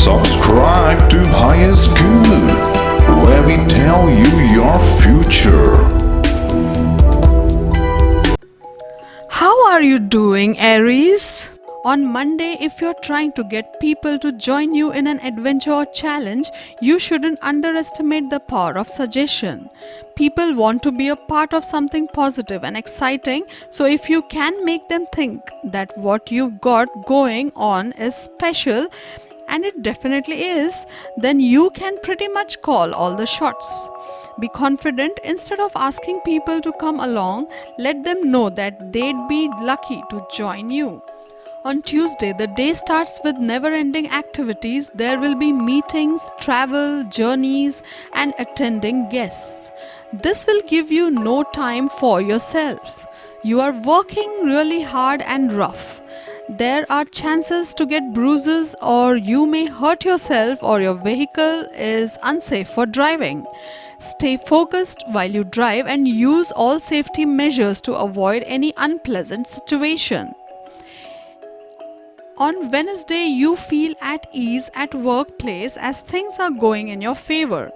Subscribe to Highest Good, where we tell you your future. How are you doing, Aries? On Monday, if you're trying to get people to join you in an adventure or challenge, you shouldn't underestimate the power of suggestion. People want to be a part of something positive and exciting, so if you can make them think that what you've got going on is special, and it definitely is, then you can pretty much call all the shots. Be confident. Instead of asking people to come along, let them know that they'd be lucky to join you. On Tuesday, the day starts with never ending activities. There will be meetings, travel, journeys, and attending guests. This will give you no time for yourself. You are working really hard and rough. There are chances to get bruises, or you may hurt yourself, or your vehicle is unsafe for driving. Stay focused while you drive and use all safety measures to avoid any unpleasant situation. On Wednesday, you feel at ease at workplace as things are going in your favor.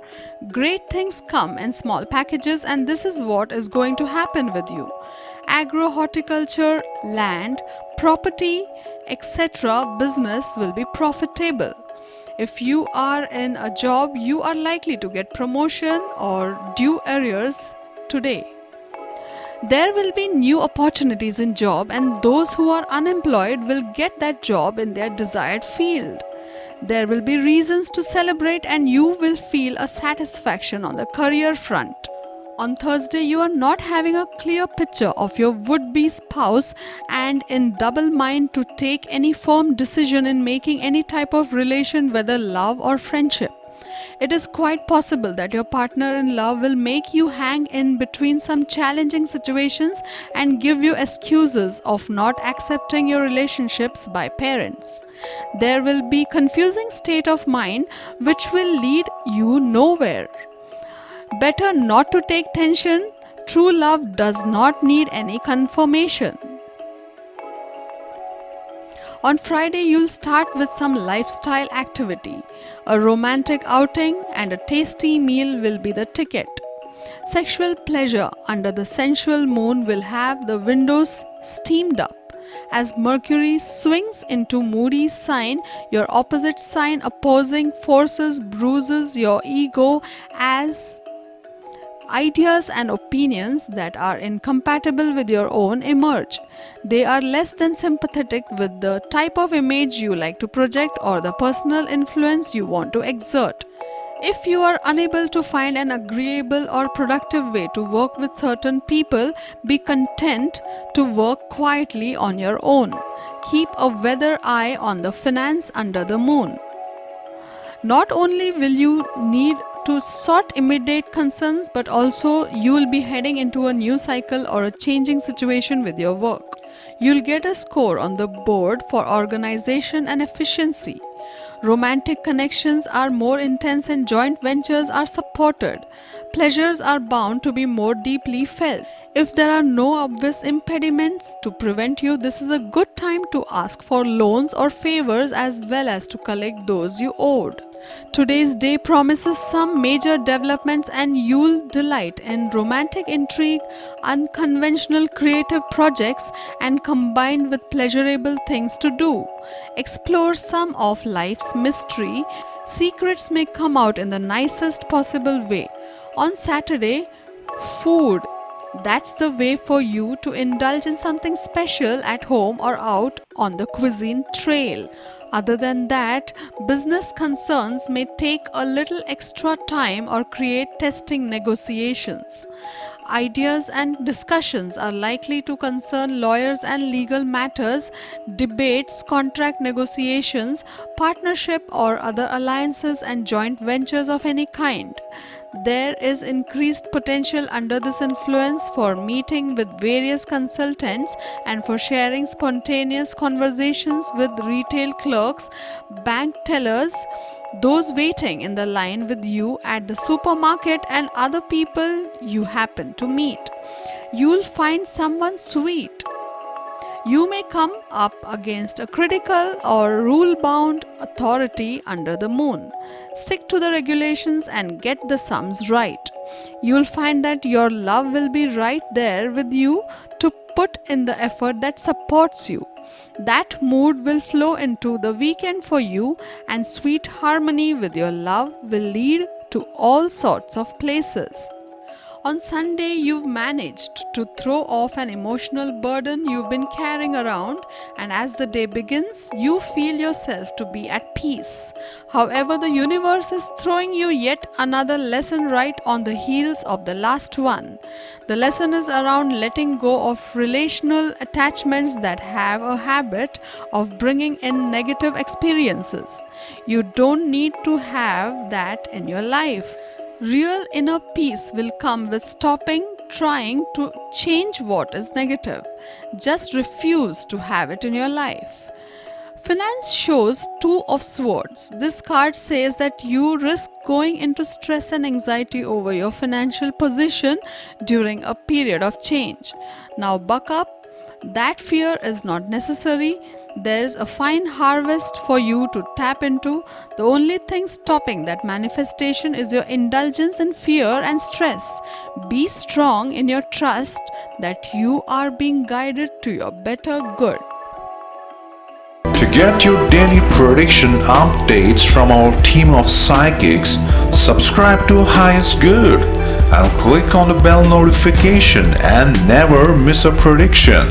Great things come in small packages, and this is what is going to happen with you. Agro, horticulture, land, property, etc. business will be profitable. If you are in a job, you are likely to get promotion or due arrears today. There will be new opportunities in job, and those who are unemployed will get that job in their desired field. There will be reasons to celebrate, and you will feel a satisfaction on the career front. On Thursday, you are not having a clear picture of your would-be spouse and in double mind to take any firm decision in making any type of relation, whether love or friendship. It is quite possible that your partner in love will make you hang in between some challenging situations and give you excuses of not accepting your relationships by parents. There will be confusing state of mind which will lead you nowhere. Better not to take tension. True love does not need any confirmation. On Friday, you'll start with some lifestyle activity. A romantic outing and a tasty meal will be the ticket. Sexual pleasure under the sensual moon will have the windows steamed up. As Mercury swings into moody sign, your opposite sign opposing forces bruises your ego as ideas and opinions that are incompatible with your own emerge. They are less than sympathetic with the type of image you like to project or the personal influence you want to exert. If you are unable to find an agreeable or productive way to work with certain people, be content to work quietly on your own. Keep a weather eye on the finance under the moon. Not only will you need to sort immediate concerns, but also you will be heading into a new cycle or a changing situation with your work. You'll get a score on the board for organization and efficiency. Romantic connections are more intense and joint ventures are supported. Pleasures are bound to be more deeply felt. If there are no obvious impediments to prevent you, this is a good time to ask for loans or favors as well as to collect those you owed. Today's day promises some major developments, and you'll delight in romantic intrigue, unconventional creative projects, and combined with pleasurable things to do. Explore some of life's mystery. Secrets may come out in the nicest possible way. On Saturday, food. That's the way for you to indulge in something special at home or out on the cuisine trail. Other than that, business concerns may take a little extra time or create testing negotiations. Ideas and discussions are likely to concern lawyers and legal matters, debates, contract negotiations, partnership or other alliances and joint ventures of any kind. There is increased potential under this influence for meeting with various consultants and for sharing spontaneous conversations with retail clerks, bank tellers, those waiting in the line with you at the supermarket, and other people you happen to meet. You'll find someone sweet. You may come up against a critical or rule bound authority under the moon. Stick to the regulations and get the sums right. You'll find that your love will be right there with you to put in the effort that supports you. That mood will flow into the weekend for you, and sweet harmony with your love will lead to all sorts of places. On Sunday, you've managed to throw off an emotional burden you've been carrying around, and as the day begins, you feel yourself to be at peace. However, the universe is throwing you yet another lesson right on the heels of the last one. The lesson is around letting go of relational attachments that have a habit of bringing in negative experiences. You don't need to have that in your life. Real inner peace will come with stopping trying to change what is negative. Just refuse to have it in your life. Finance shows Two of Swords. This card says that you risk going into stress and anxiety over your financial position during a period of change. Now buck up. That fear is not necessary. There is a fine harvest for you to tap into. The only thing stopping that manifestation is your indulgence in fear and stress. Be strong in your trust that you are being guided to your better good. To get your daily prediction updates from our team of psychics, subscribe to Highest Good and click on the bell notification and never miss a prediction.